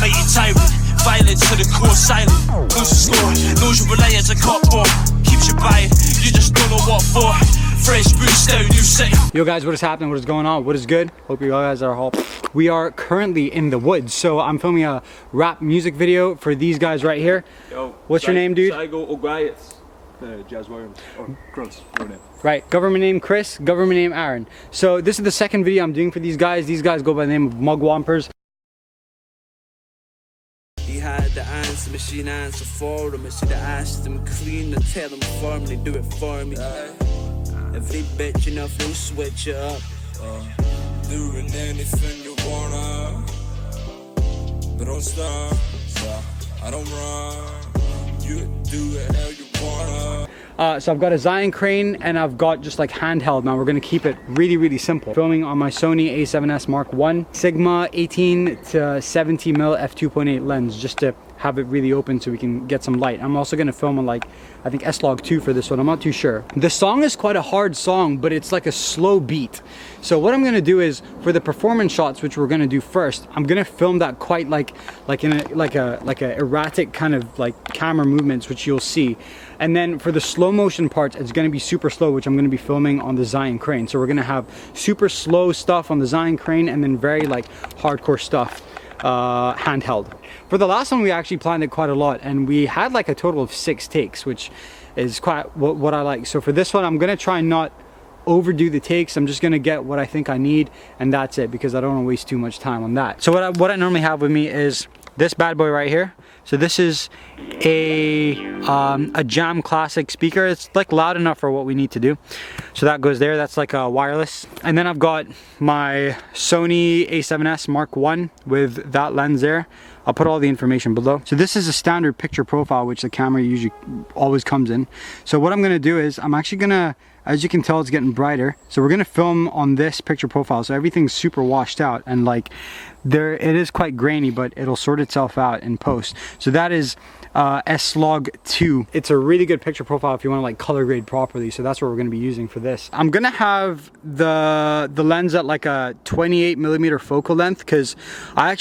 mate, you tyrant. Violent to the core, silent. Knows the score, knows you relay as a cop more. Keeps you buying, you just don't know what for. Fresh boost out, new city. Yo guys, what is happening? What is going on? What is good? Hope you guys are all. We are currently in the woods, so I'm filming a rap music video for these guys right here. Yo, what's your name, dude? Saigo O'Grias. Jazz Williams. Or Chris, your name. Right, government name Chris, government name Aaron. So this is the second video I'm doing for these guys. These guys go by the name of Mugwampers. He had the answer, machine answer for him. I should have asked him clean and tell him firmly, do it for me. Every bitch enough, we'll switch it up. Doing anything you wanna, but don't stop. I don't run. You do it how you wanna. So I've got a Zion crane and I've got just like handheld. Now we're gonna keep it really simple. Filming on my Sony a7S Mark I Sigma 18 to 70mm f2.8 lens, just to have it really open so we can get some light. I'm also gonna film on like, I think S-Log 2 for this one, I'm not too sure. The song is quite a hard song, but it's like a slow beat. So what I'm gonna do is, for the performance shots, which we're gonna do first, I'm gonna film that quite like a erratic kind of like camera movements, which you'll see. And then for the slow motion parts, it's gonna be super slow, which I'm gonna be filming on the Zion crane. So we're gonna have super slow stuff on the Zion crane and then very like hardcore stuff handheld. For the last one, we actually planned it quite a lot and we had like a total of 6 takes, which is quite what I like. So for this one, I'm gonna try and not overdo the takes. I'm just gonna get what I think I need and that's it, because I don't want to waste too much time on that. So what I normally have with me is this bad boy right here. So this is a Jam Classic speaker. It's like loud enough for what we need to do. So that goes there, that's like a wireless. And then I've got my Sony a7S Mark I with that lens there. I'll put all the information below. So this is a standard picture profile, which the camera usually always comes in. So what I'm gonna do is, I'm actually gonna, as you can tell, it's getting brighter. So we're gonna film on this picture profile. So everything's super washed out and like, there it is quite grainy, but it'll sort itself out in post. So that is S-Log 2. It's a really good picture profile if you want to like color grade properly. So that's what we're going to be using for this. I'm gonna have the lens at like a 28mm focal length, because I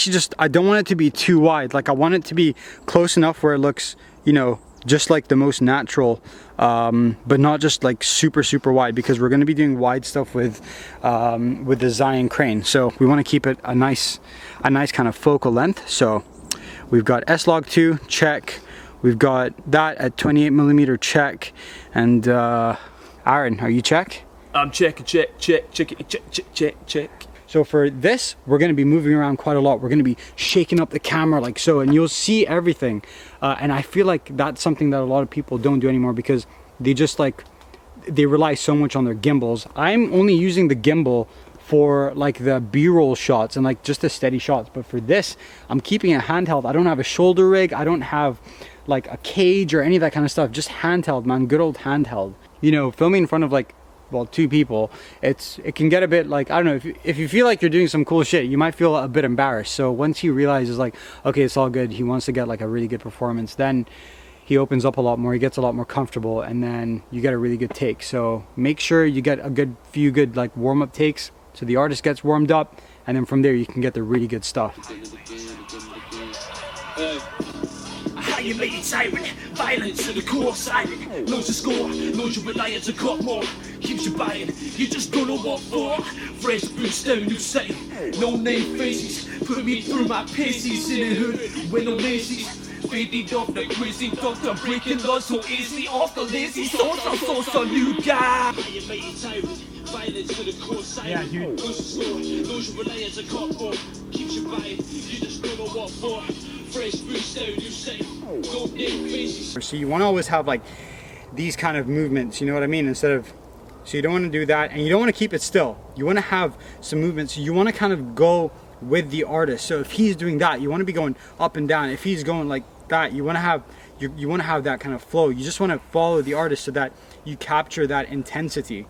don't want it to be too wide. Like I want it to be close enough where it looks, you know, just like the most natural, but not just like super wide, because we're going to be doing wide stuff with the Zion crane. So we want to keep it a nice kind of focal length. So we've got S-Log 2 check, we've got that at 28mm check, and Aaron, are you check? I'm check. So for this, we're going to be moving around quite a lot. We're going to be shaking up the camera like so, and you'll see everything. And I feel like that's something that a lot of people don't do anymore, because they just like, they rely so much on their gimbals. I'm only using the gimbal for like the B-roll shots and like just the steady shots. But for this, I'm keeping it handheld. I don't have a shoulder rig. I don't have like a cage or any of that kind of stuff. Just handheld, man. Good old handheld. You know, filming in front of like, well, 2 people, it can get a bit like, I don't know, if you feel like you're doing some cool shit, you might feel a bit embarrassed. So once he realizes like, okay, it's all good, he wants to get like a really good performance, then he opens up a lot more, he gets a lot more comfortable, and then you get a really good take. So make sure you get a few good like warm-up takes, so the artist gets warmed up, and then from there you can get the really good stuff. How you made it tyrant, violence to the core, silent. Knows the score, knows you rely as a cop more. Keeps you buying, you just don't know what for. Fresh boost down, new city. No name faces, put me through my paces in the hood with no laces. Faded off the crazy doctor, breaking laws so easily off the lazy sauce on new guy. How you made it tyrant, violence to the core, silent. Yeah, dude. Knows the score, knows you rely as a cop more. Keeps you buying, you just don't know what for. Fresh boost down, new city. No name faces. So you want to always have like these kind of movements, you know what I mean? Instead of, so you don't want to do that, and you don't want to keep it still. You want to have some movements. You want to kind of go with the artist. So if he's doing that, you want to be going up and down. If he's going like that, you want to have you want to have that kind of flow. You just want to follow the artist so that you capture that intensity.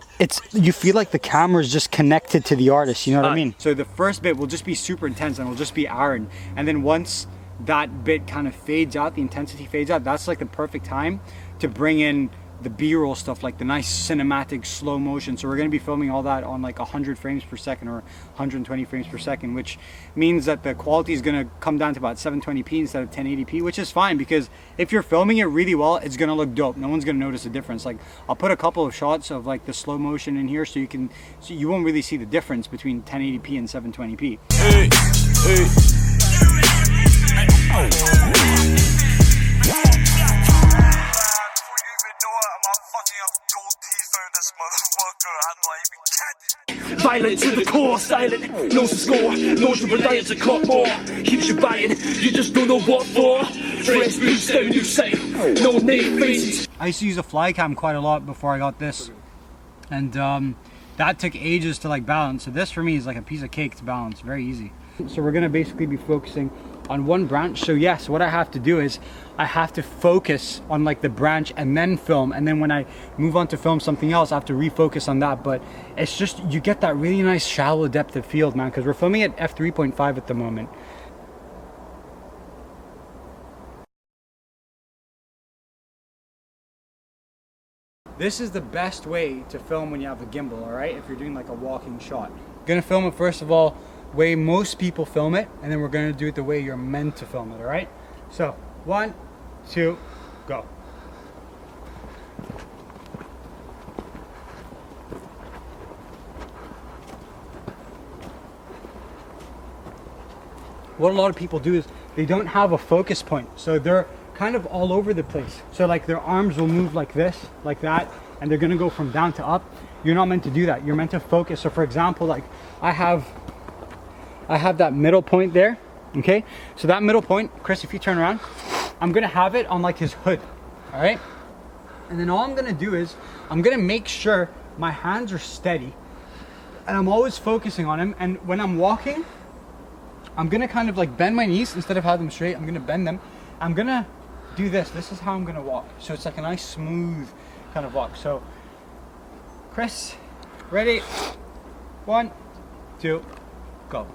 You feel like the camera is just connected to the artist, you know what I mean? So the first bit will just be super intense and it'll just be Aaron, and then once that bit kind of fades out, the intensity fades out, that's like the perfect time to bring in the B-roll stuff, like the nice cinematic slow motion. So we're going to be filming all that on like 100 frames per second or 120 frames per second, which means that the quality is going to come down to about 720p instead of 1080p, which is fine, because if you're filming it really well, it's going to look dope. No one's going to notice the difference. Like, I'll put a couple of shots of like the slow motion in here so you won't really see the difference between 1080p and 720p. Hey, hey. Violent to the core, silent, knows the score, knows you're reliant to cut more, keeps you buying, you just don't know what for. Fresh boots down, you say, no name faces. I used to use a fly cam quite a lot before I got this, and that took ages to like balance. So this for me is like a piece of cake to balance, very easy. So we're gonna basically be focusing on one branch. So yes, what I have to do is I have to focus on like the branch and then film, and then when I move on to film something else, I have to refocus on that. But it's just, you get that really nice shallow depth of field, man, because we're filming at f3.5 at the moment. This is the best way to film when you have a gimbal, all right? If you're doing like a walking shot. Gonna film it first of all way most people film it, and then we're gonna do it the way you're meant to film it, all right? So 1, 2, go. What a lot of people do is they don't have a focus point, so they're kind of all over the place. So like their arms will move like this, like that, and they're gonna go from down to up. You're not meant to do that. You're meant to focus. So for example, like I have that middle point there, okay? So that middle point, Chris, if you turn around, I'm gonna have it on like his hood, all right? And then all I'm gonna do is, I'm gonna make sure my hands are steady, and I'm always focusing on him. And when I'm walking, I'm gonna kind of like bend my knees instead of have them straight. I'm gonna bend them. I'm gonna do this. This is how I'm gonna walk. So it's like a nice smooth kind of walk. So Chris, ready? 1, 2, go.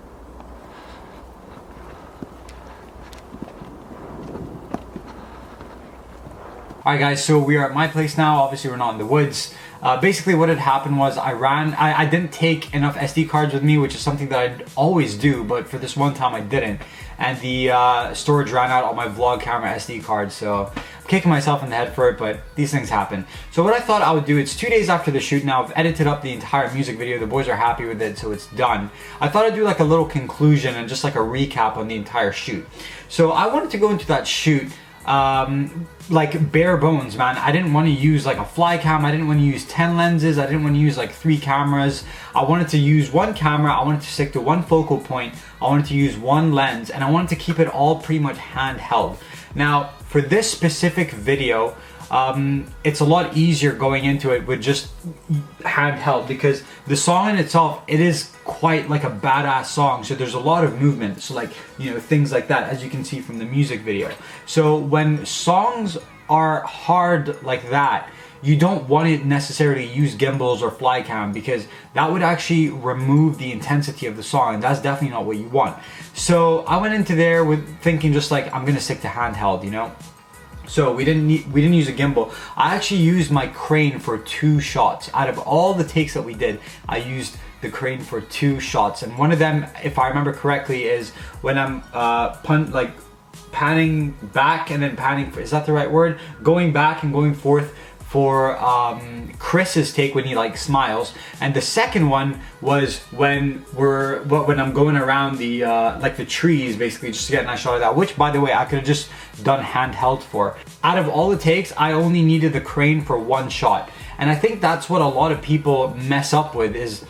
Alright guys, so we are at my place now. Obviously we're not in the woods. Basically what had happened was I didn't take enough SD cards with me, which is something that I'd always do, but for this one time I didn't. And the storage ran out on my vlog camera SD card, so I'm kicking myself in the head for it, but these things happen. So what I thought I would do, it's 2 days after the shoot now, I've edited up the entire music video, the boys are happy with it, so it's done. I thought I'd do like a little conclusion and just like a recap on the entire shoot. So I wanted to go into that shoot like bare bones, man. I didn't want to use like a fly cam. I didn't want to use 10 lenses. I didn't want to use like 3 cameras. I wanted to use one camera. I wanted to stick to one focal point. I wanted to use one lens, and I wanted to keep it all pretty much handheld. Now for this specific video, it's a lot easier going into it with just handheld, because the song in itself, it is quite like a badass song, so there's a lot of movement, so like, you know, things like that, as you can see from the music video. So when songs are hard like that, you don't want to necessarily use gimbals or fly cam, because that would actually remove the intensity of the song, and that's definitely not what you want. So I went into there with thinking just like, I'm gonna stick to handheld, you know. So we didn't use a gimbal. I actually used my crane for 2 shots. Out of all the takes that we did, I used the crane for 2 shots. And one of them, if I remember correctly, is when I'm panning back and then panning, is that the right word? Going back and going forth for Chris's take when he like smiles. And the second one was when I'm going around the like the trees, basically, just to get a nice shot of that, which by the way I could have just done handheld for. Out of all the takes, I only needed the crane for 1 shot. And I think that's what a lot of people mess up with, is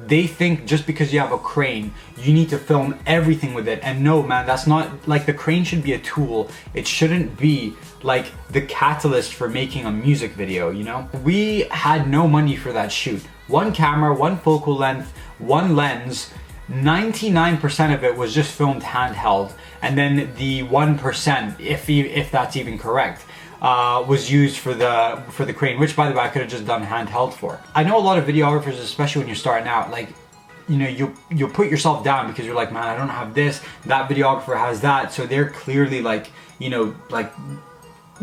they think just because you have a crane, you need to film everything with it. And no, man, that's not, like, the crane should be a tool. It shouldn't be like the catalyst for making a music video, you know? We had no money for that shoot. 1 camera, 1 focal length, 1 lens. 99% of it was just filmed handheld, and then the 1%, if that's even correct, was used for the crane, which by the way I could have just done handheld for. I know a lot of videographers, especially when you're starting out, like, you know, you'll put yourself down because you're like, man, I don't have this, that videographer has that, so they're clearly like, you know, like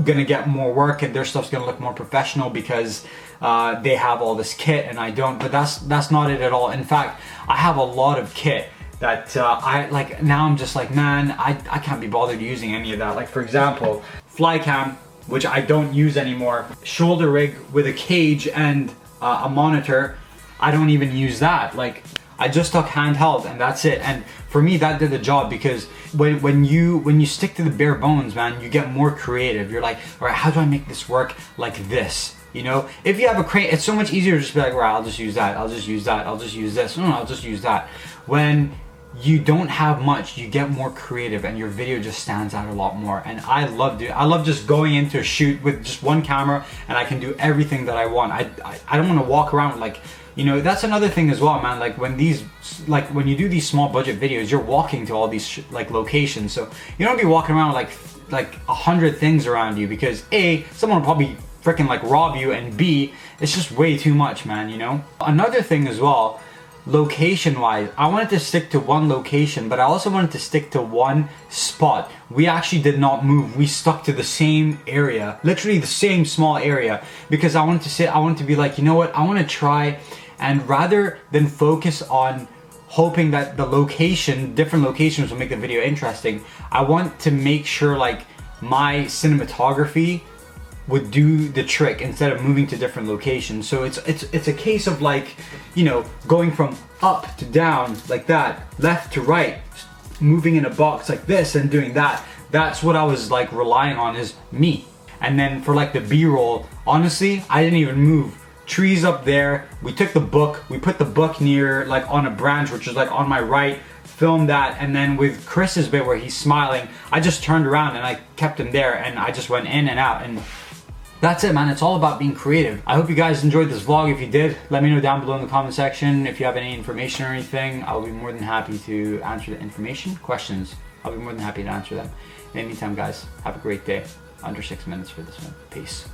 gonna get more work and their stuff's gonna look more professional because they have all this kit and I don't. But that's not it at all. In fact, I have a lot of kit that I like. Now I'm just like, man, I can't be bothered using any of that. Like for example, fly cam, which I don't use anymore, shoulder rig with a cage and a monitor, I don't even use that. Like I just took handheld and that's it. And for me, that did the job, because when you stick to the bare bones, man, you get more creative. You're like, all right, how do I make this work like this? You know, if you have a crane, it's so much easier to just be like, right, I'll just use that, I'll just use that, I'll just use this, no, I'll just use that. When you don't have much, you get more creative and your video just stands out a lot more. And I love just going into a shoot with just one camera and I can do everything that I want. I don't want to walk around with like, you know, that's another thing as well, man. Like when you do these small budget videos, you're walking to all these like locations, so you don't be walking around with like 100 things around you, because A, someone will probably freaking like rob you, and B, it's just way too much, man, you know? Another thing as well, location wise, I wanted to stick to one location, but I also wanted to stick to one spot. We actually did not move. We stuck to the same area, literally the same small area, because I wanted to be like, you know what, I want to try, and rather than focus on hoping that the location, different locations will make the video interesting, I want to make sure like my cinematography would do the trick instead of moving to different locations. So it's a case of like, you know, going from up to down like that, left to right, moving in a box like this and doing that. That's what I was like relying on, is me. And then for like the B-roll, honestly, I didn't even move. Trees up there, we took the book, we put the book near like on a branch which was like on my right, filmed that, and then with Chris's bit where he's smiling, I just turned around and I kept him there and I just went in and out, and that's it, man. It's all about being creative. I hope you guys enjoyed this vlog. If you did, let me know down below in the comment section. If you have any information or anything, I'll be more than happy to answer the information. Questions, I'll be more than happy to answer them. In the meantime, guys, have a great day. Under 6 minutes for this one. Peace.